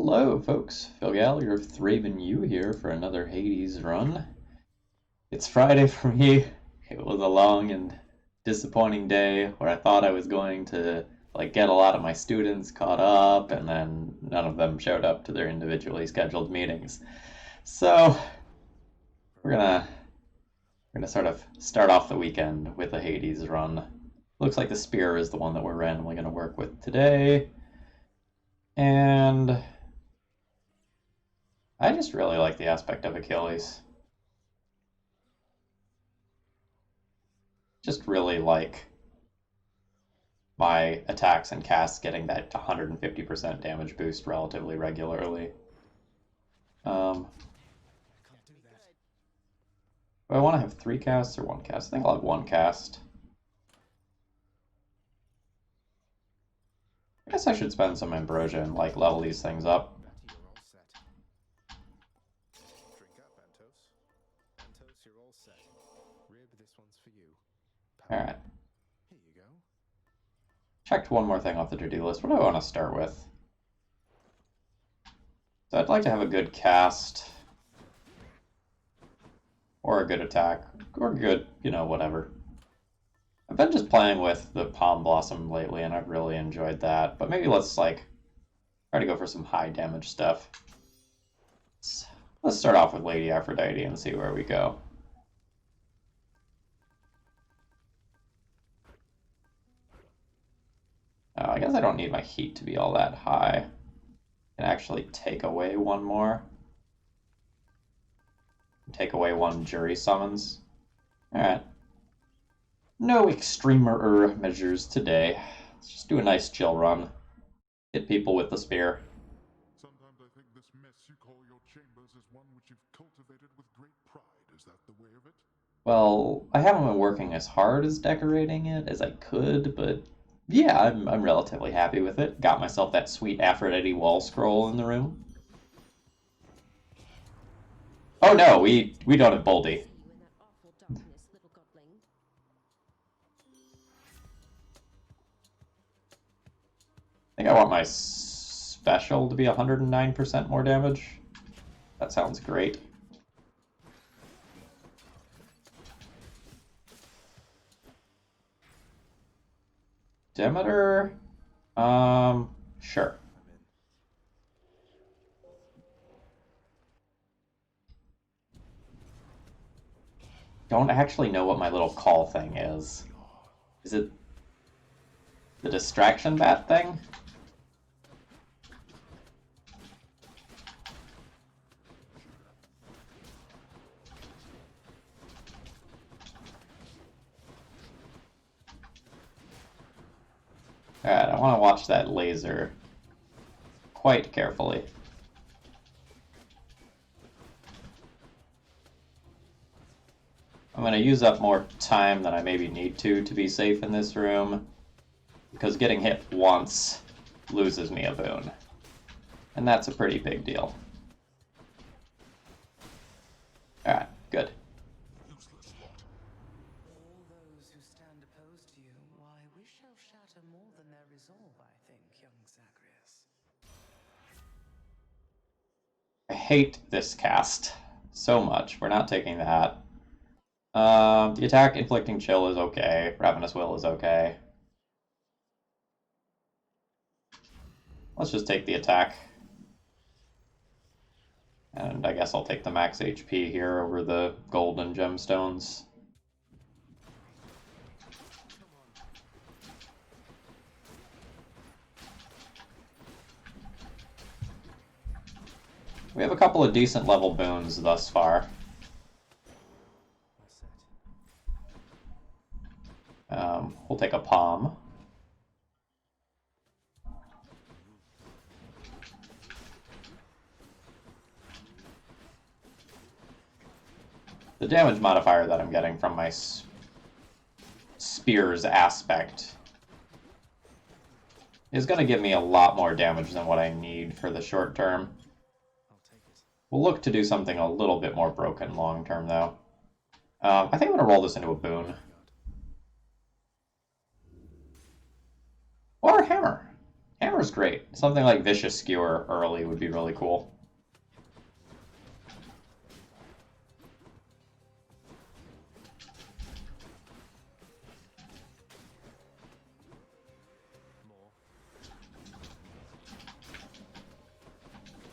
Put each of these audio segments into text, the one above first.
Hello, folks. Phil Gallagher of ThrabenU here for another Hades run. It's Friday for me. It was a long and disappointing day where I thought I was going to get a lot of my students caught up, and then none of them showed up to their individually scheduled meetings. So we're gonna sort of start off the weekend with a Hades run. Looks like the spear is the one that we're randomly gonna work with today. And I just really like the aspect of Achilles. Just really like my attacks and casts getting that 150% damage boost relatively regularly. Do I want to have 3 casts or 1 cast? I think I'll have 1 cast. I guess I should spend some ambrosia and level these things up. Alright. Checked one more thing off the to-do list. What do I want to start with? So I'd like to have a good cast. Or a good attack. Or good, whatever. I've been just playing with the Palm Blossom lately, and I've really enjoyed that. But maybe let's, try to go for some high damage stuff. Let's start off with Lady Aphrodite and see where we go. I guess I don't need my heat to be all that high. I can actually take away one more. Take away 1 jury summons. Alright. No extremer measures today. Let's just do a nice chill run. Hit people with the spear. Sometimes I think this mess you call your chambers is one which you've cultivated with great pride. Is that the way of it? Well, I haven't been working as hard as decorating it as I could, but yeah, I'm relatively happy with it. Got myself that sweet Aphrodite wall scroll in the room. Oh no, we don't have Boldy. I think I want my special to be 109% more damage. That sounds great. Demeter? Sure. Don't actually know what my little call thing is. Is it the distraction bat thing? Alright, I want to watch that laser quite carefully. I'm going to use up more time than I maybe need to be safe in this room, because getting hit once loses me a boon. And that's a pretty big deal. Alright, good. All those who stand opposed to you, why, we shall shatter more than their resolve, I think, young Zagreus. I hate this cast so much. We're not taking that. The attack inflicting chill is okay. Ravenous Will is okay. Let's just take the attack. And I guess I'll take the max HP here over the golden gemstones. We have a couple of decent level boons thus far. We'll take a palm. The damage modifier that I'm getting from my spear's aspect is going to give me a lot more damage than what I need for the short term. We'll look to do something a little bit more broken long term, though. I think I'm going to roll this into a boon. Or a hammer. Hammer's great. Something like Vicious Skewer early would be really cool.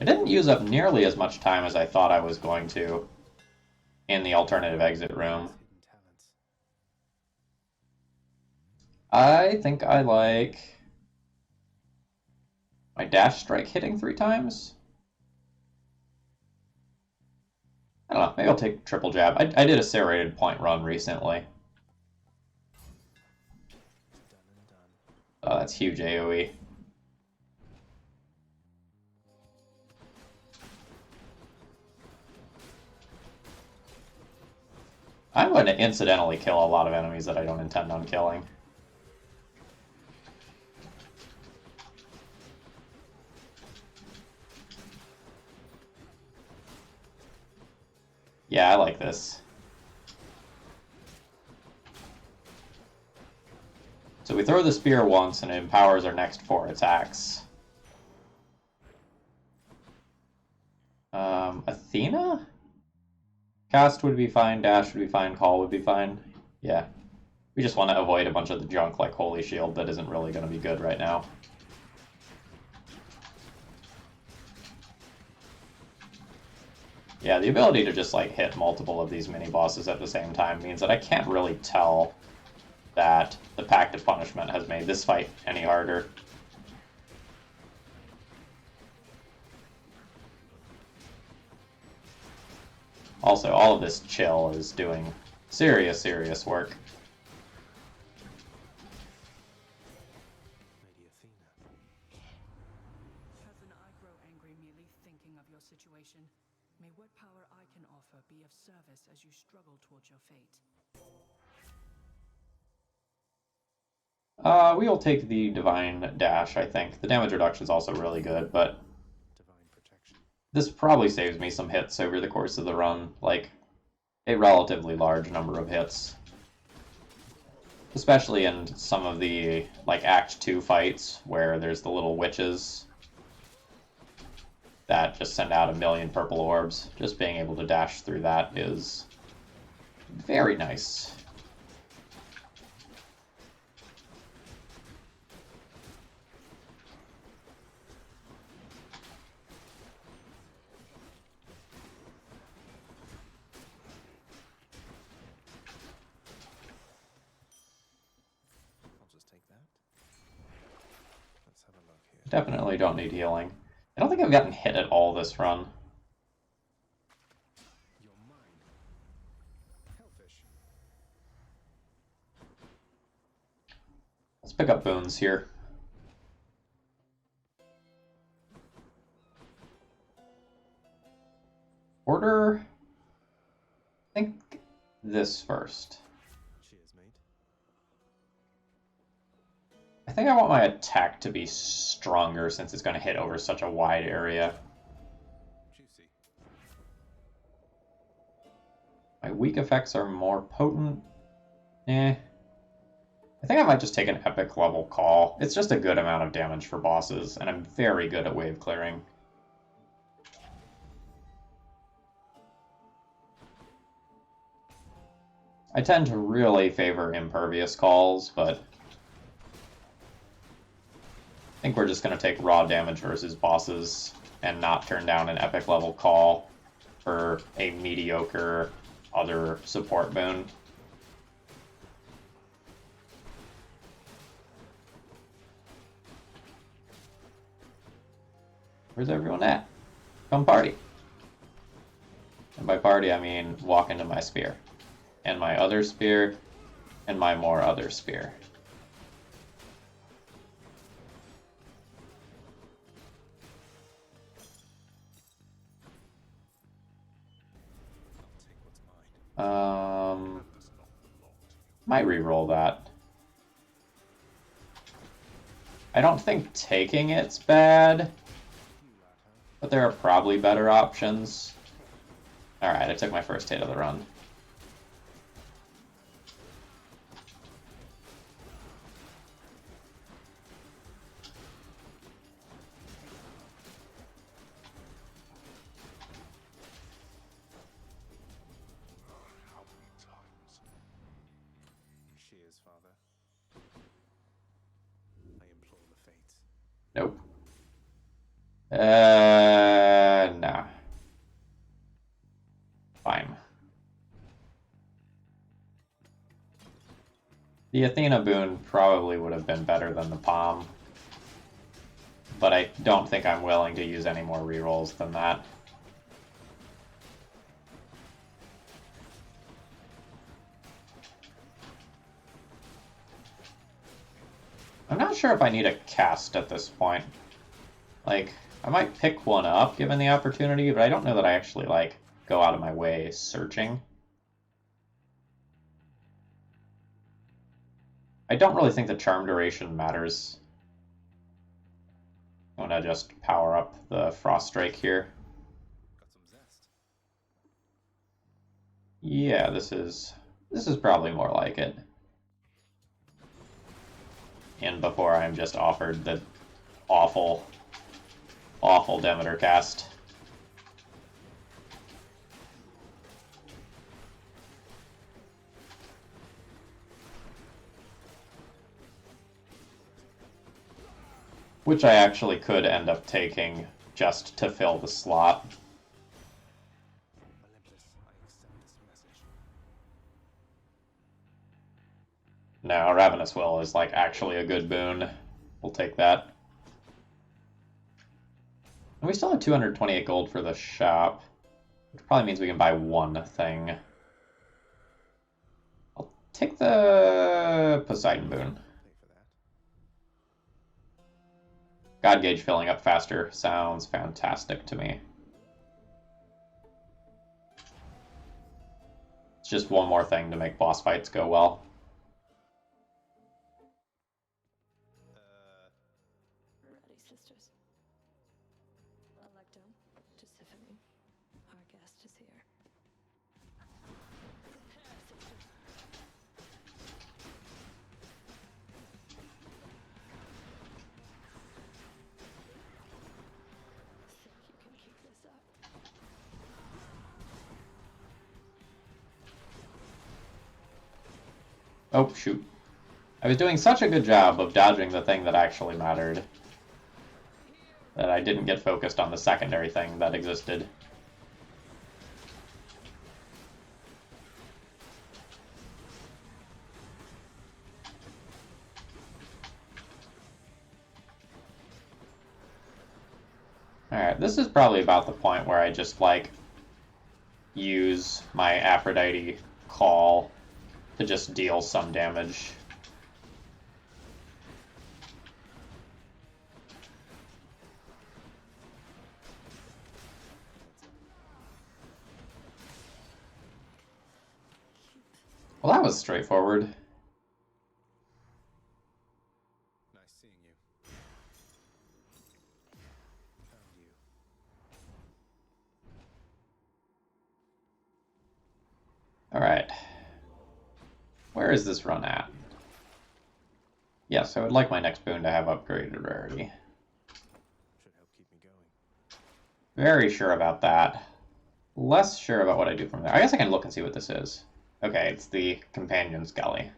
I didn't use up nearly as much time as I thought I was going to in the alternative exit room. I think I like my dash strike hitting 3 times. I don't know, maybe I'll take triple jab. I did a serrated point run recently. Oh, that's huge AoE. I'm going to incidentally kill a lot of enemies that I don't intend on killing. Yeah, I like this. So we throw the spear once and it empowers our next 4 attacks. Athena? Cast would be fine, dash would be fine, call would be fine. Yeah. We just want to avoid a bunch of the junk like Holy Shield that isn't really going to be good right now. Yeah, the ability to just like hit multiple of these mini-bosses at the same time means that I can't really tell that the Pact of Punishment has made this fight any harder. Also, all of this chill is doing serious, serious work. Lady Athena. Cousin, I grow angry merely thinking of your situation. May what power I can offer be of service as you struggle towards your fate. We will take the Divine Dash, I think. The damage reduction is also really good, but Divine protection. this probably saves me some hits over the course of the run, like a relatively large number of hits. Especially in some of the like Act 2 fights where there's the little witches that just send out a million purple orbs. Just being able to dash through that is very nice. Definitely don't need healing. I don't think I've gotten hit at all this run. You're mine. Hellfish. Let's pick up boons here. Order, I think this first. Cheers, mate. I think I want my attack to be stronger since it's going to hit over such a wide area. Juicy. My weak effects are more potent. I think I might just take an epic level call. It's just a good amount of damage for bosses, and I'm very good at wave clearing. I tend to really favor impervious calls, but I think we're just going to take raw damage versus bosses and not turn down an epic level call for a mediocre other support boon. Where's everyone at? Come party. And by party, I mean walk into my spear. And my other spear, and my more other spear. Might re-roll that. I don't think taking it's bad, but there are probably better options. Alright, I took my first hit of the run. Nah. Fine. The Athena boon probably would have been better than the Palm, but I don't think I'm willing to use any more rerolls than that. I'm not sure if I need a cast at this point. Like, I might pick one up given the opportunity, but I don't know that I actually, like, go out of my way searching. I don't really think the charm duration matters. I'm gonna just power up the Frost Strike here. Got some zest. Yeah, this is probably more like it. And before I'm just offered the awful, awful Demeter cast. Which I actually could end up taking just to fill the slot. Olympus, I accept this message. No, Ravenous Will is like actually a good boon. We'll take that. And we still have 228 gold for the shop, which probably means we can buy one thing. I'll take the Poseidon boon. Pay for that. God Gauge filling up faster sounds fantastic to me. It's just one more thing to make boss fights go well. Ready, sisters. Electum to Symphony. Our guest is here. Prepare, sisters. Think you can keep this up? Oh, shoot. I was doing such a good job of dodging the thing that actually mattered that I didn't get focused on the secondary thing that existed. Alright, this is probably about the point where I just, like, use my Aphrodite call to just deal some damage. Well, that was straightforward. Nice seeing you. Found you. Alright. Where is this run at? Yes, I would like my next boon to have upgraded rarity. Should help keep me going. Very sure about that. Less sure about what I do from there. I guess I can look and see what this is. Okay, it's the Companion's Gully.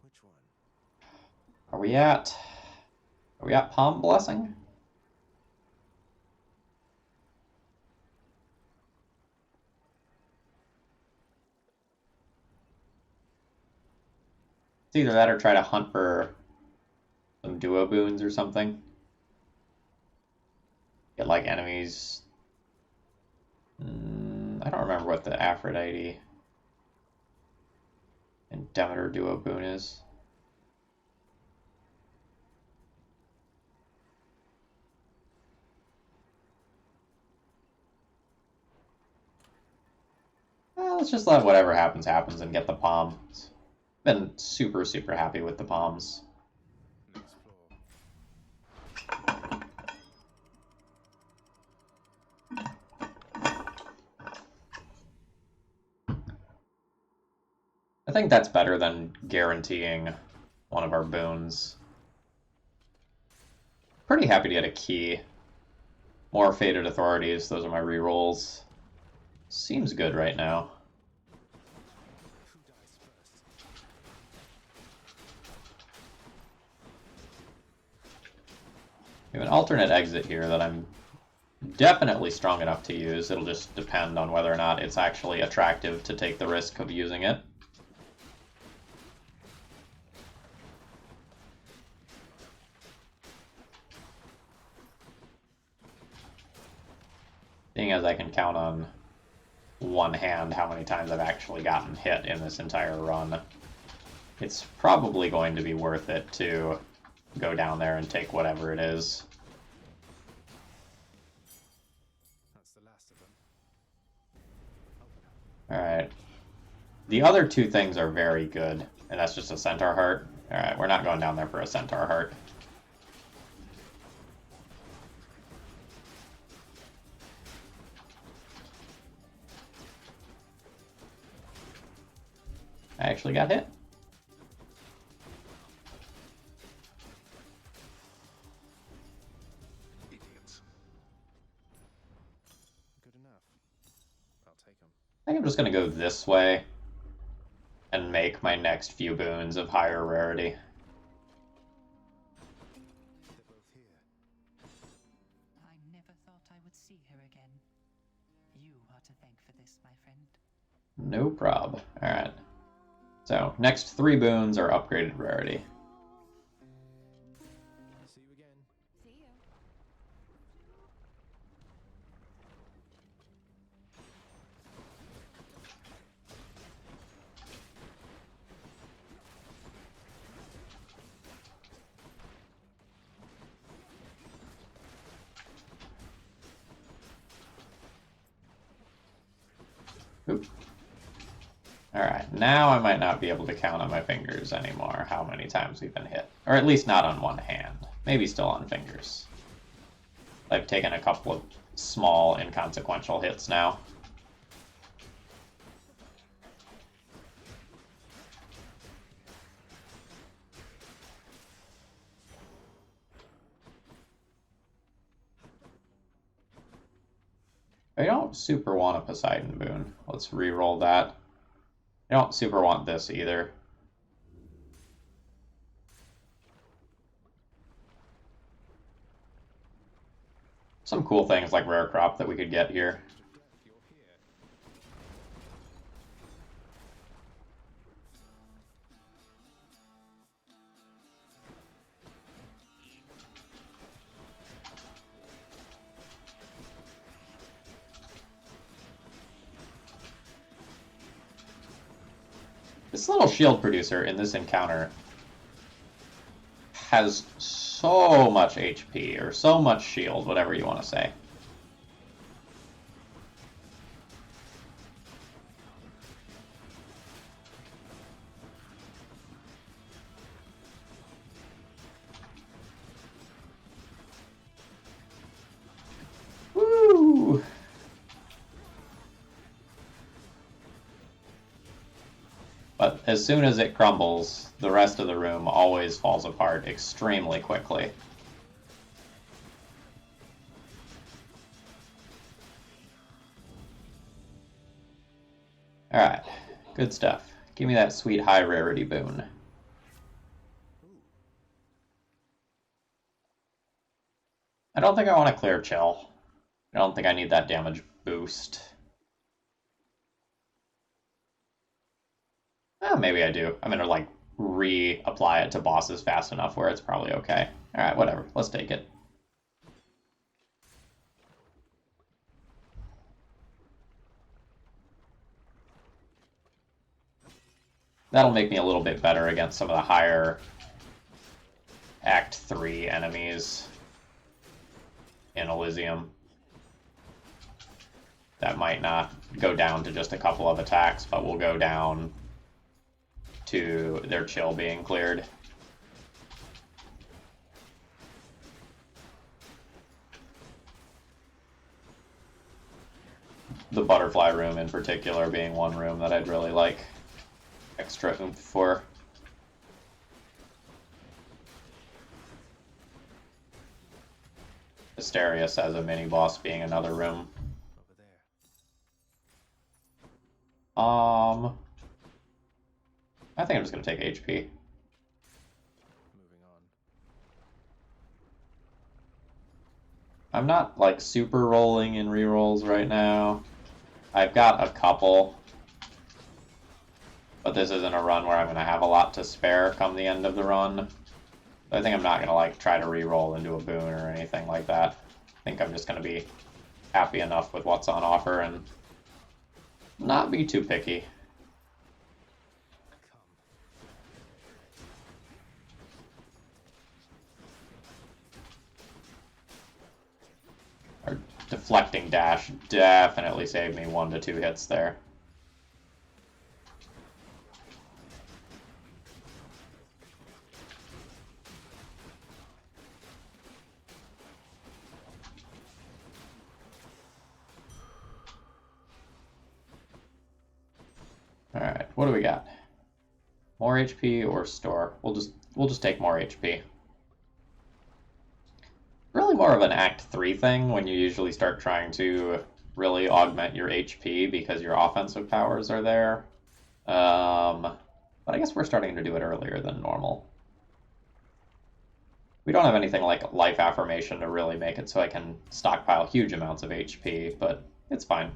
Which one? Are we at Palm Blessing? It's either that or try to hunt for some duo boons or something. Get like enemies. I don't remember what the Aphrodite and Demeter duo boon is. Well, let's just let whatever happens happens and get the palm. Been super, super happy with the palms. Next floor. I think that's better than guaranteeing one of our boons. Pretty happy to get a key. More Fated Authorities, those are my rerolls. Seems good right now. Who dies first? We have an alternate exit here that I'm definitely strong enough to use. It'll just depend on whether or not it's actually attractive to take the risk of using it. Seeing as I can count on one hand how many times I've actually gotten hit in this entire run, it's probably going to be worth it to go down there and take whatever it is. That's the last of them. Alright. The other two things are very good, and that's just a centaur heart. Alright, we're not going down there for a centaur heart. I actually got hit. Idiots. Good enough. I'll take them. I think I'm just going to go this way and make my next few boons of higher rarity. They're both here. I never thought I would see her again. You are to thank for this, my friend. No prob. Alright. So, next 3 boons are upgraded rarity. See you again. See you. Oop. Alright, now I might not be able to count on my fingers anymore how many times we've been hit. Or at least not on one hand. Maybe still on fingers. I've taken a couple of small, inconsequential hits now. I don't super want a Poseidon boon. Let's re-roll that. I don't super want this either. Some cool things like rare crop that we could get here. You're here. This little shield producer in this encounter has so much HP, or so much shield, whatever you want to say. Woo! But as soon as it crumbles, the rest of the room always falls apart extremely quickly. Alright, good stuff. Give me that sweet high rarity boon. I don't think I want to clear chill. I don't think I need that damage boost. Maybe I do. I'm gonna like reapply it to bosses fast enough where it's probably okay. Alright, whatever. Let's take it. That'll make me a little bit better against some of the higher Act 3 enemies in Elysium. That might not go down to just a couple of attacks, but will go down to their chill being cleared. The butterfly room in particular being one room that I'd really like extra oomph for. Asterius as a mini-boss being another room. Over there. I think I'm just going to take HP. Moving on. I'm not like super rolling in rerolls right now. I've got a couple, but this isn't a run where I'm going to have a lot to spare come the end of the run. I think I'm not going to like try to reroll into a boon or anything like that. I think I'm just going to be happy enough with what's on offer and not be too picky. Our deflecting dash definitely saved me 1 to 2 hits there. Alright, what do we got? More HP or store? We'll just take more HP. Really more of an Act 3 thing when you usually start trying to really augment your HP because your offensive powers are there. But I guess we're starting to do it earlier than normal. We don't have anything like Life Affirmation to really make it so I can stockpile huge amounts of HP, but it's fine.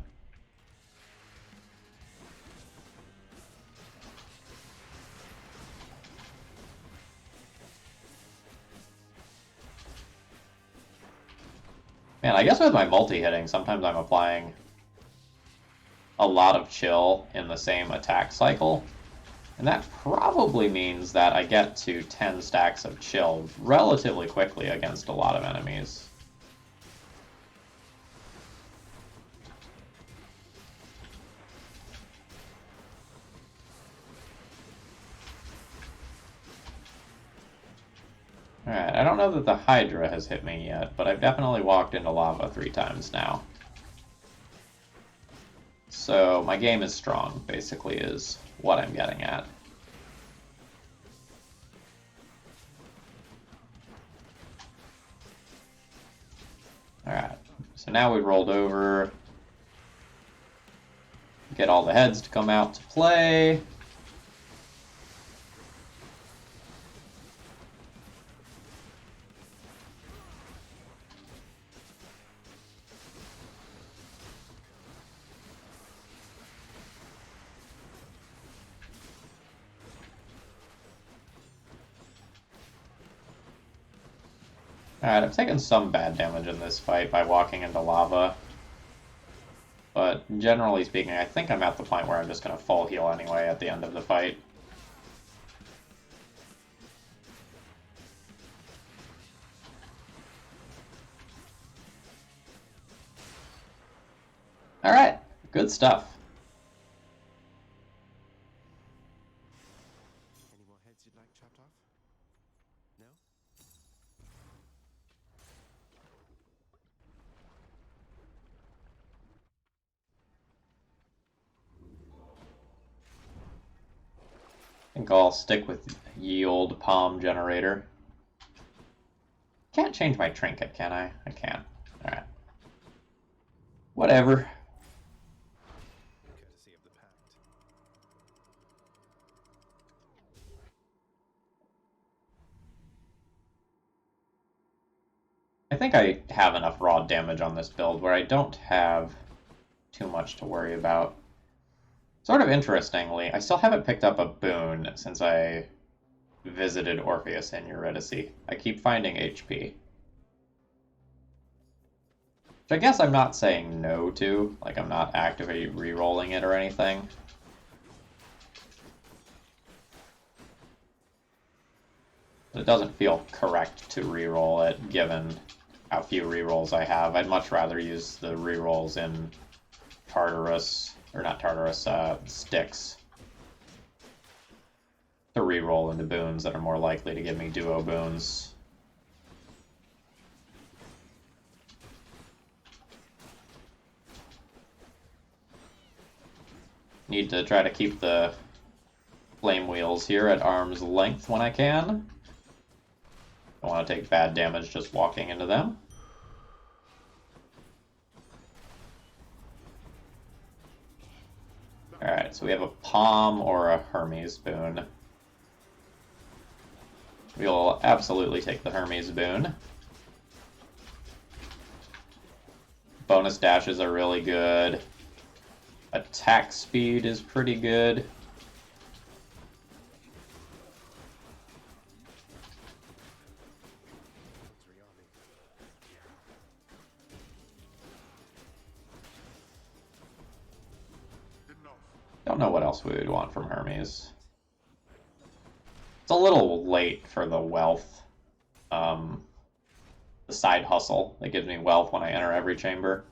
Man, I guess with my multi-hitting, sometimes I'm applying a lot of chill in the same attack cycle. And that probably means that I get to 10 stacks of chill relatively quickly against a lot of enemies. Alright, I don't know that the Hydra has hit me yet, but I've definitely walked into lava 3 times now. So my game is strong, basically, is what I'm getting at. Alright, so now we rolled over. Get all the heads to come out to play. Alright, I've taken some bad damage in this fight by walking into lava. But generally speaking, I think I'm at the point where I'm just going to full heal anyway at the end of the fight. Alright, good stuff. Any more heads you'd like chopped off? No? I think I'll stick with ye old palm generator. Can't change my trinket, can I? I can't. Alright. Whatever. Courtesy of the pact. I think I have enough raw damage on this build where I don't have too much to worry about. Sort of interestingly, I still haven't picked up a boon since I visited Orpheus in Eurydice. I keep finding HP. Which I guess I'm not saying no to, like I'm not actively re-rolling it or anything. But it doesn't feel correct to re-roll it, given how few re-rolls I have. I'd much rather use the re-rolls in Tartarus, or not Tartarus, Styx, to re-roll into boons that are more likely to give me duo boons. Need to try to keep the flame wheels here at arm's length when I can. Don't want to take bad damage just walking into them. Alright, so we have a Palm or a Hermes boon. We'll absolutely take the Hermes boon. bonus dashes are really good. Attack speed is pretty good. Don't know what else we would want from Hermes. It's a little late for the wealth. The side hustle that gives me wealth when I enter every chamber.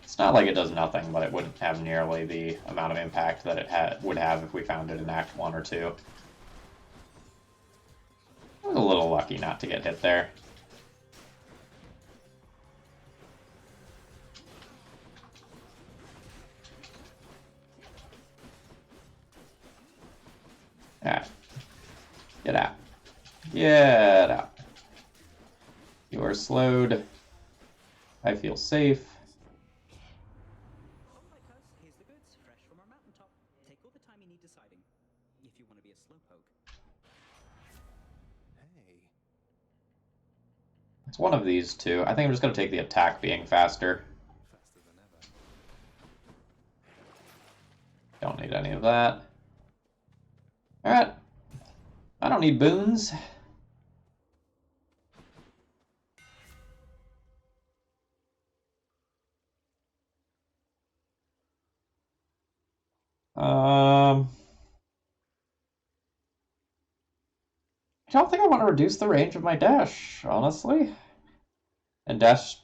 It's not like it does nothing, but it wouldn't have nearly the amount of impact that it would have if we found it in Act 1 or 2. I was a little lucky not to get hit there. Ah. Get out. Get out. You are slowed. I feel safe. Here's the goods, fresh from our mountaintop. Take all the time you need deciding, if you want to be a slowpoke. Hey. It's one of these two. I think I'm just going to take the attack being faster. Faster than ever. Don't need any of that. Alright. I don't need boons. I don't think I want to reduce the range of my dash, honestly. And dash...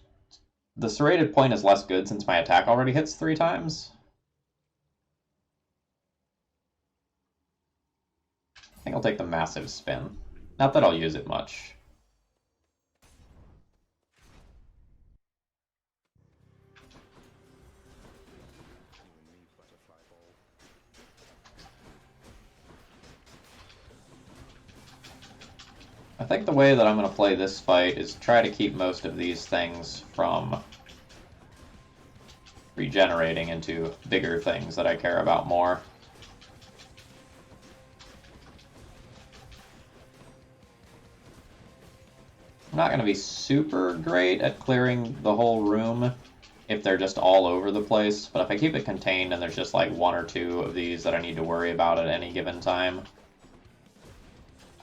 The serrated point is less good since my attack already hits 3 times. I think I'll take the massive spin. Not that I'll use it much. You and me, butterfly ball. I think the way that I'm going to play this fight is try to keep most of these things from regenerating into bigger things that I care about more. I'm not going to be super great at clearing the whole room if they're just all over the place, but if I keep it contained and there's just like 1 or 2 of these that I need to worry about at any given time,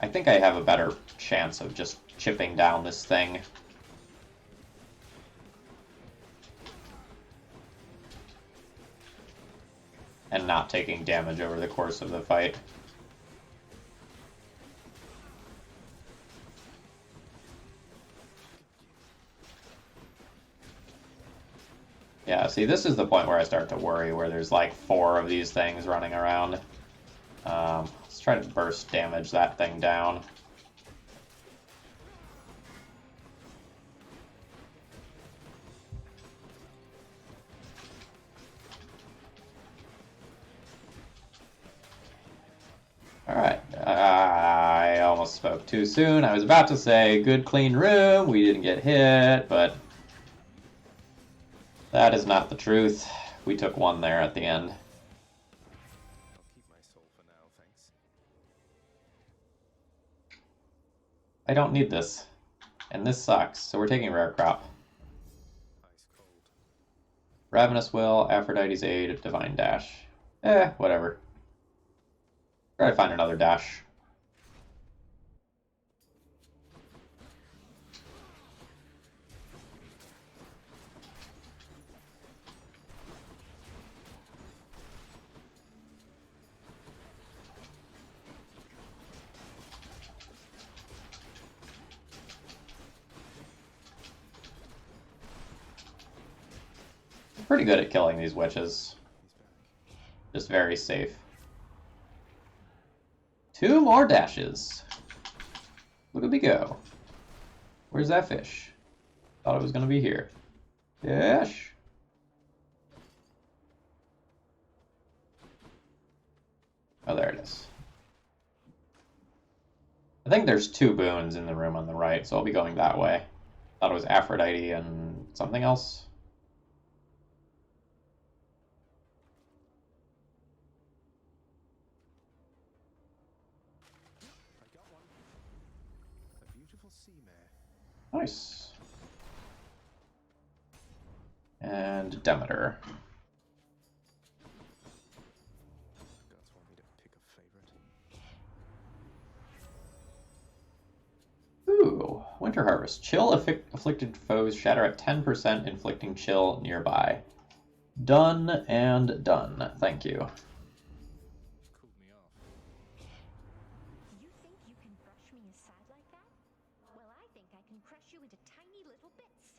I think I have a better chance of just chipping down this thing. And not taking damage over the course of the fight. Yeah, see, this is the point where I start to worry, where there's like 4 of these things running around. Let's try to burst damage that thing down. Alright, I almost spoke too soon. I was about to say, good clean room, we didn't get hit, but that is not the truth. We took 1 there at the end. I'll keep my soul for now, thanks. I don't need this. And this sucks, so we're taking Rare Crop. Ice cold. Ravenous Will, Aphrodite's Aid, Divine Dash. Whatever. Try to find another dash. I'm pretty good at killing these witches. He's back. Just very safe. 2 more dashes. Look at me go. Where's that fish? Thought it was going to be here. Fish. Oh, there it is. I think there's 2 boons in the room on the right, so I'll be going that way. Thought it was Aphrodite and something else. I got one. A beautiful sea mare. Nice. and Demeter. Gods want me to pick a favorite. Ooh, Winter Harvest. Chill afflicted foes shatter at 10%, inflicting chill nearby. Done and done. Thank you. Cooled me off. You think you can brush me aside like that? Well, I think I can crush you into tiny little bits.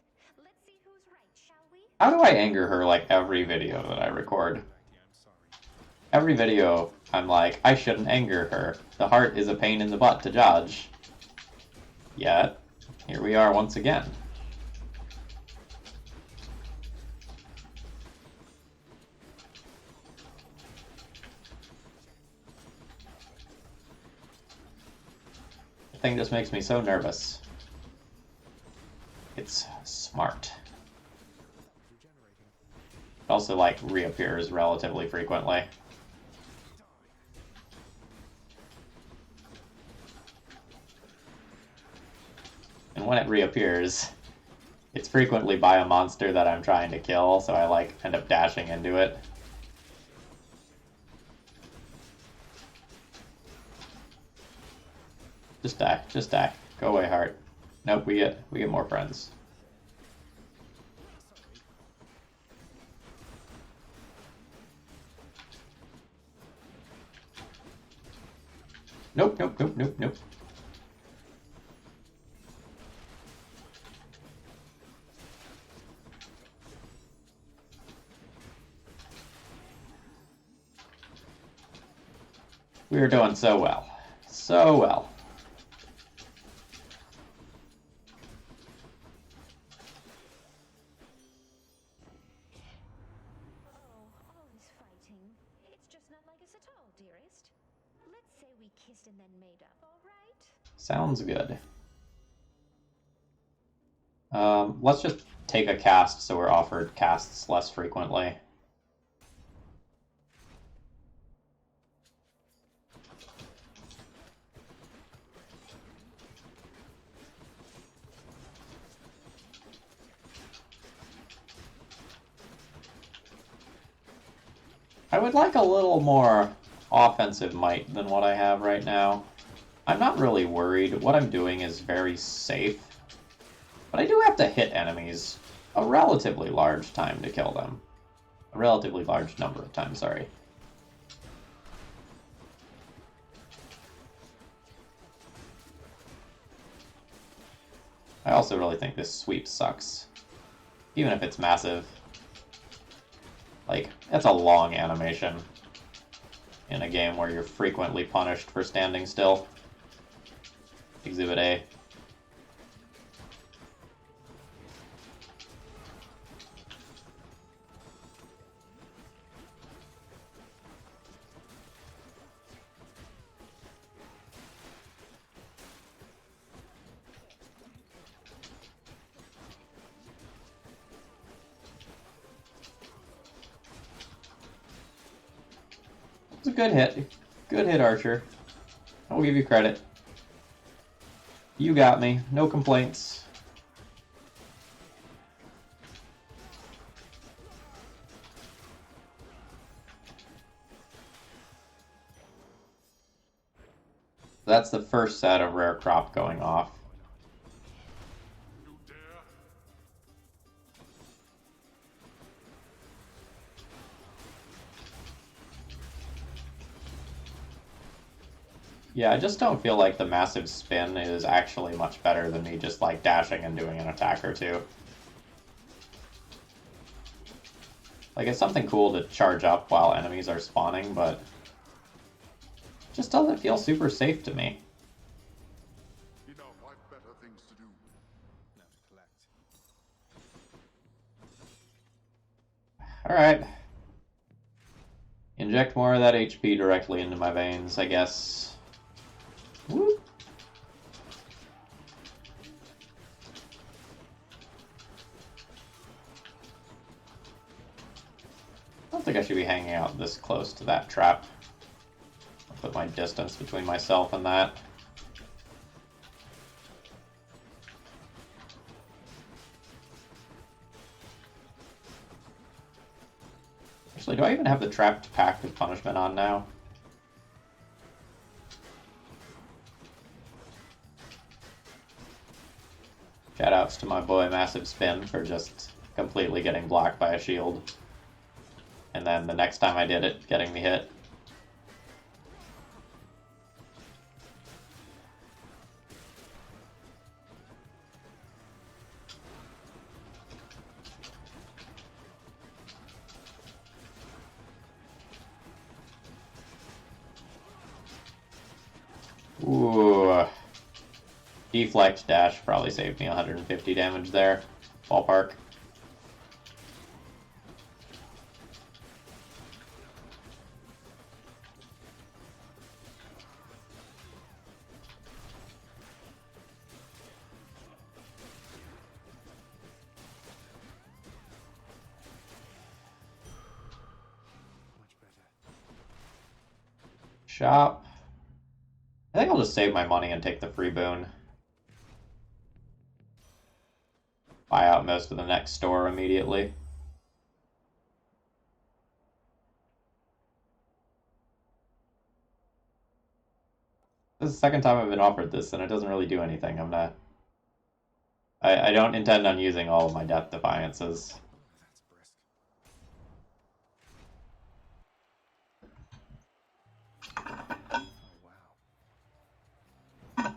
Let's see who's right, shall we? How do I anger her like every video that I record? Laggy, I'm sorry. Every video, I'm like, I shouldn't anger her. The heart is a pain in the butt to judge. Yet, here we are once again. The thing just makes me so nervous. It's smart. Regenerating. It also, like, reappears relatively frequently. And when it reappears, it's frequently by a monster that I'm trying to kill, so I, like, end up dashing into it. Just die, just die. Go away, heart. Nope, we get more friends. Nope, nope, nope, nope, nope. We are doing so well. So well. Oh, always fighting. It's just not like us at all, dearest. Let's say we kissed and then made up, all right? Sounds good. Let's just take a cast so we're offered casts less frequently. I would like a little more offensive might than what I have right now. I'm not really worried. What I'm doing is very safe. But I do have to hit enemies a relatively large time to kill them. A relatively large number of times, sorry. I also really think this sweep sucks. Even if it's massive. Like, that's a long animation in a game where you're frequently punished for standing still. Exhibit A. It's a good hit. Good hit, Archer. I'll give you credit. You got me. No complaints. That's the first set of rare crop going off. You dare? Yeah, I just don't feel like the massive spin is actually much better than me just like dashing and doing an attack or two. Like, it's something cool to charge up while enemies are spawning, but it just doesn't feel super safe to me. Enough, I've better things to do. Now to collect. Alright. Inject more of that HP directly into my veins, I guess. Whoop. I don't think I should be hanging out this close to that trap. I'll put my distance between myself and that. Actually, do I even have the Trapped Pact of Punishment on now? Shoutouts to my boy Massive Spin for just completely getting blocked by a shield. And then the next time I did it, getting me hit. Ooh. Deflect dash probably saved me 150 damage there. Ballpark. Shop. I think I'll just save my money and take the free boon. Buy out most of the next store immediately. This is the second time I've been offered this, and it doesn't really do anything. I don't intend on using all of my Death Defiances. That's brisk. Oh, wow. Title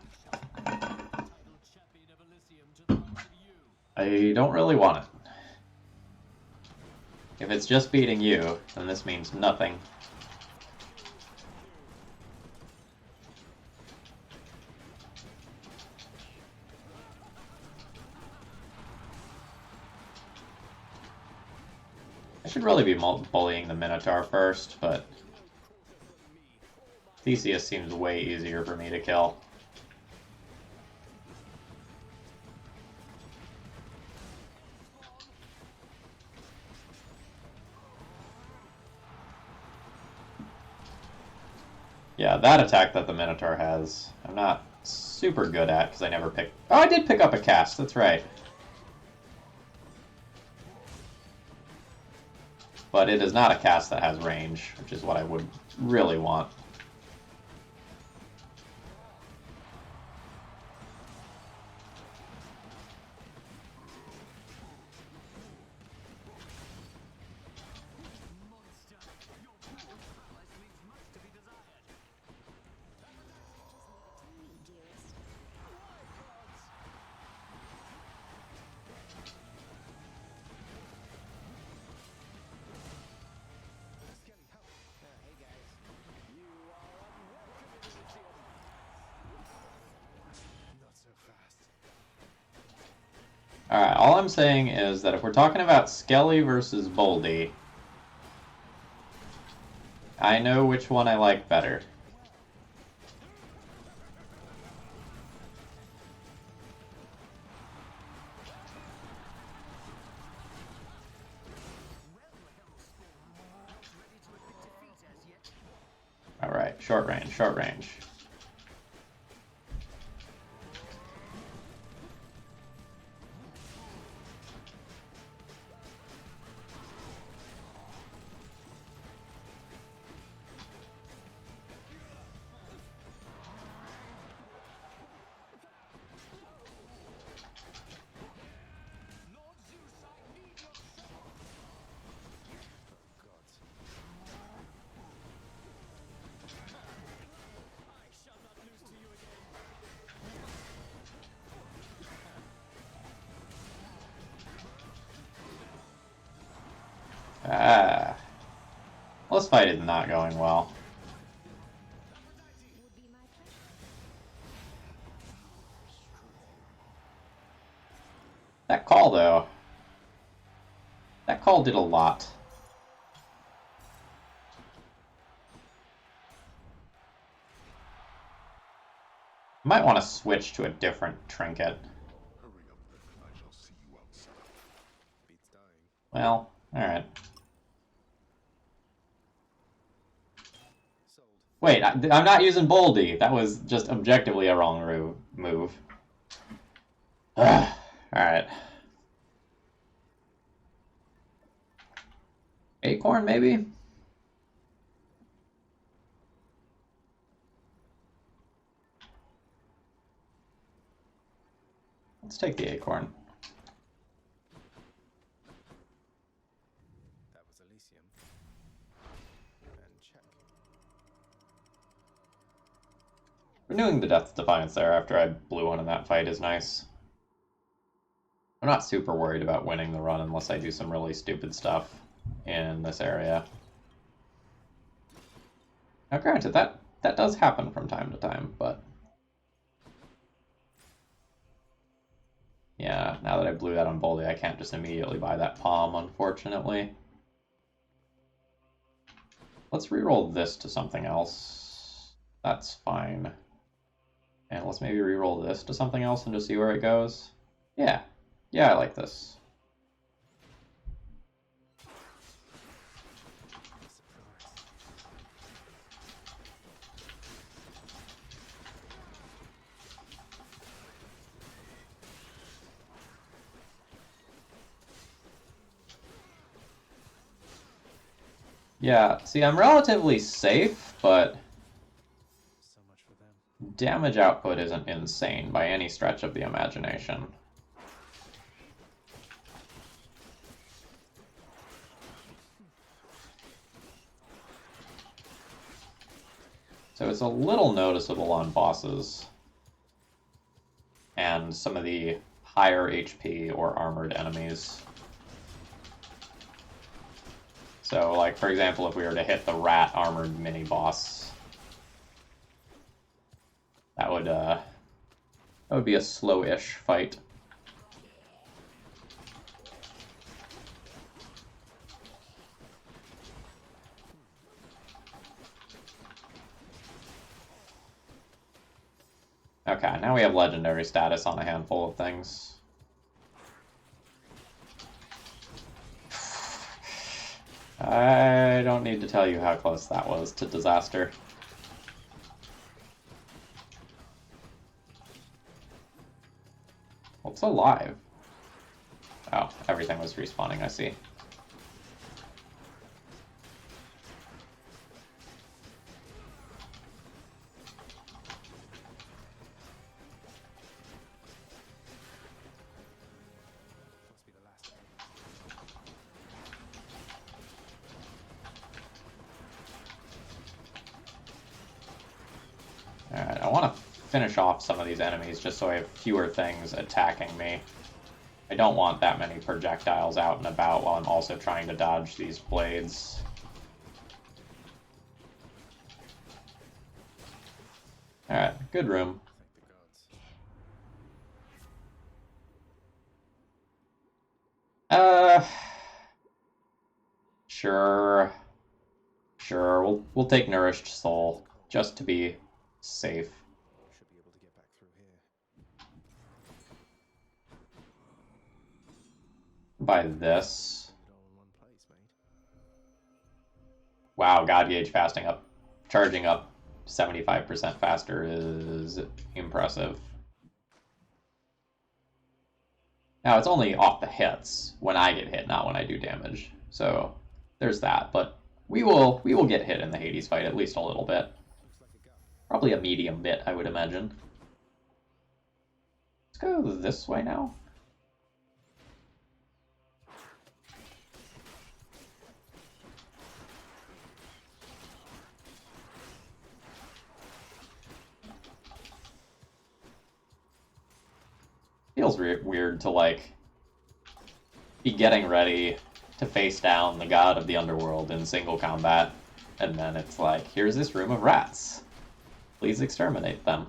champion of Elysium to the likes of you. I don't really want it. If it's just beating you, then this means nothing. I should really be bullying the Minotaur first, but Theseus seems way easier for me to kill. Yeah, that attack that the Minotaur has, I'm not super good at because I never picked... Oh, I did pick up a cast, that's right. But it is not a cast that has range, which is what I would really want. Hey guys, you are unwelcome in Elysium. Not so fast. Alright, all I'm saying is that if we're talking about Skelly versus Boldy, I know which one I like better. Alright, short range, short range. Ah. Well, this fight is not going well. That call, though. That call did a lot. Might want to switch to a different trinket. Hurry up then, and I shall see you outside. Beats dying. Well, alright. Sold. Wait, I'm not using Boldy. That was just objectively a wrong move. Alright. A acorn, maybe? Let's take the acorn. That was Elysium. And check. Renewing the Death's Defiance there after I blew one in that fight is nice. I'm not super worried about winning the run unless I do some really stupid stuff in this area. Now granted, that does happen from time to time, but... yeah, now that I blew that on Boldy, I can't just immediately buy that palm, unfortunately. Let's reroll this to something else. That's fine. And let's maybe reroll this to something else and just see where it goes. Yeah. Yeah, I like this. Yeah, see, I'm relatively safe, but So much for them. damage output isn't insane by any stretch of the imagination. So it's a little noticeable on bosses and some of the higher HP or armored enemies. So, like, for example, if we were to hit the rat armored mini-boss, that would be a slow-ish fight. Okay, now we have legendary status on a handful of things. I don't need to tell you how close that was to disaster. What's alive? Oh, everything was respawning, I see. Must be the last. Alright, I want to finish off some of these enemies just so I have fewer things attacking me. I don't want that many projectiles out and about while I'm also trying to dodge these blades. Alright, good room. Thank the gods. Sure. Sure, we'll take Nourished Soul, just to be safe. Should be able to get back through here. By this. Put it all in one place, mate. Wow, God Gauge fasting up, charging up 75% faster is impressive. Now, it's only off the hits when I get hit, not when I do damage. So, there's that, but we will get hit in the Hades fight at least a little bit. Looks like a gun. Probably a medium bit, I would imagine. Let's go this way now. Feels weird to, like, be getting ready to face down the god of the underworld in single combat, and then it's like, here's this room of rats. Please exterminate them.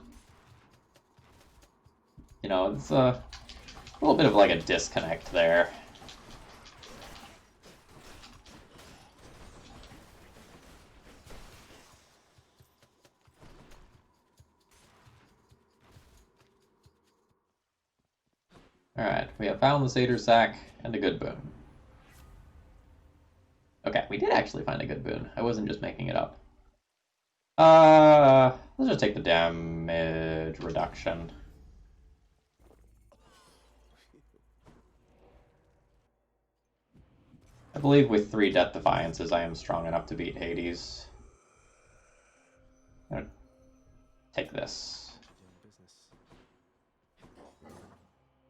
You know, it's a little bit of like a disconnect there. Alright, we have found the Satyr Sack and a good boon. Okay, we did actually find a good boon. I wasn't just making it up. Let's just take the damage reduction. I believe with 3 Death Defiances I am strong enough to beat Hades. I'm gonna take this. Doing business.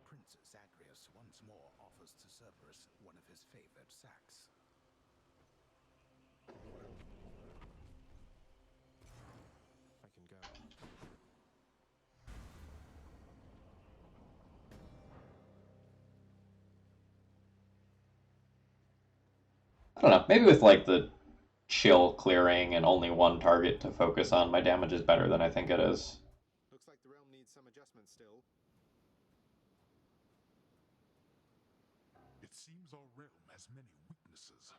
Prince Zagreus once more offers to Cerberus one of his favored sacks. I can go. I don't know, maybe with like the chill clearing and only one target to focus on, my damage is better than I think it is. Looks like the realm needs some adjustment still. It seems our realm has many weaknesses.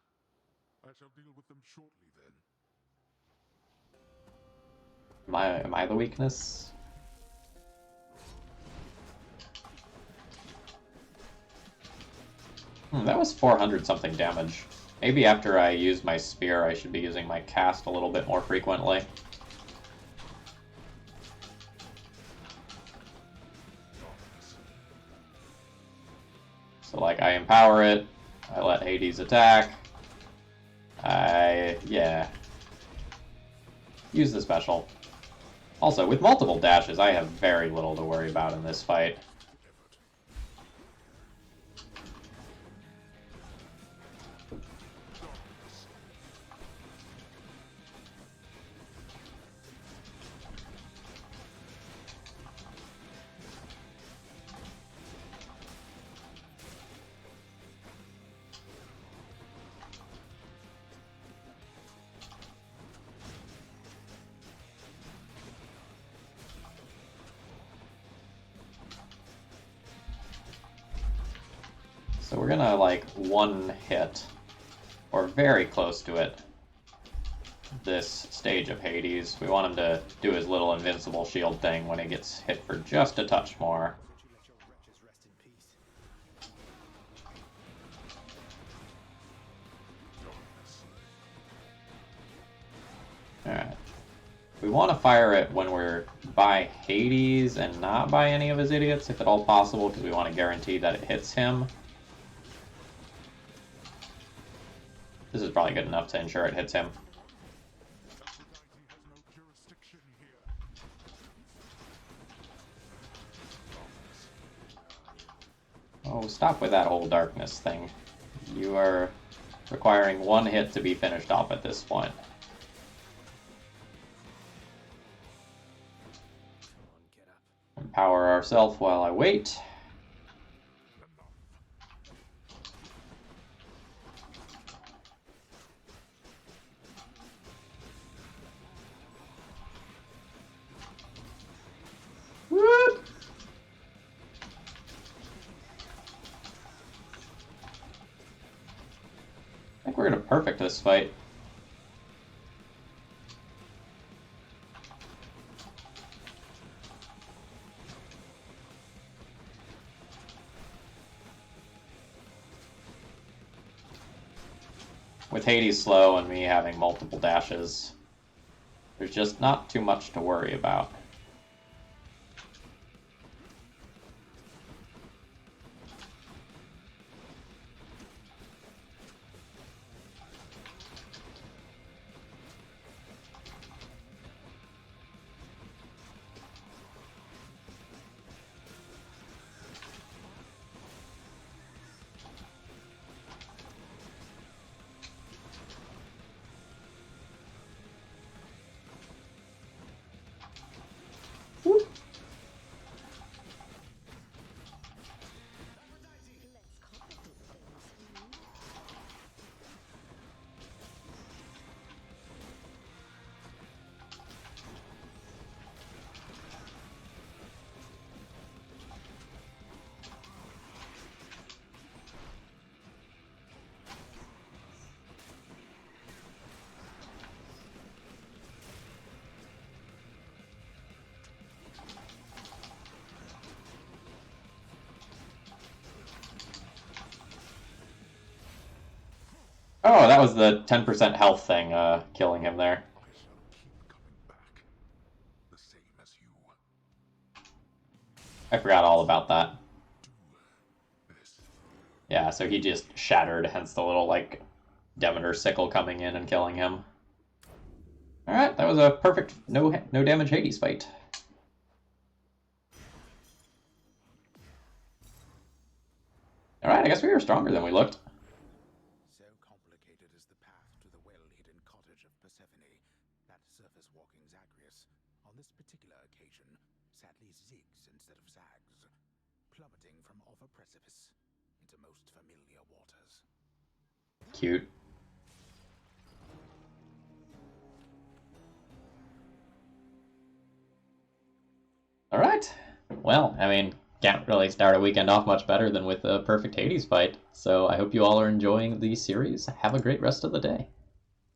I shall deal with them shortly then. Am I the weakness? That was 400 something damage. Maybe after I use my spear, I should be using my cast a little bit more frequently. So like, I empower it, I let Hades attack, yeah. Use the special. Also, with multiple dashes, I have very little to worry about in this fight. So we're gonna, like, one hit, or very close to it, this stage of Hades. We want him to do his little invincible shield thing when he gets hit for just a touch more. Could you let your wretches rest in peace? Alright. We want to fire it when we're by Hades and not by any of his idiots, if at all possible, because we want to guarantee that it hits him. This is probably good enough to ensure it hits him. Aphrodite has no jurisdiction here. Oh, stop with that whole darkness thing. You are requiring one hit to be finished off at this point. Come on, get up. Empower ourselves while I wait. Whoop! I think we're gonna perfect this fight. With Hades slow and me having multiple dashes, there's just not too much to worry about. Whoop. Let's complicate things. Oh, that was the 10% health thing, killing him there. I shall keep coming back. The same as you. I forgot all about that. Do this. Yeah, so he just shattered, hence the little, like, Demeter sickle coming in and killing him. Alright, that was a perfect no damage Hades fight. Alright, I guess we were stronger than we looked. So complicated is the path to the well-hidden cottage of Persephone that surface-walking Zagreus, on this particular occasion, sadly zigs instead of zags, plummeting from off a precipice into most familiar waters. Cute. Alright. Well, I mean, can't really start a weekend off much better than with a perfect Hades fight. So I hope you all are enjoying the series. Have a great rest of the day.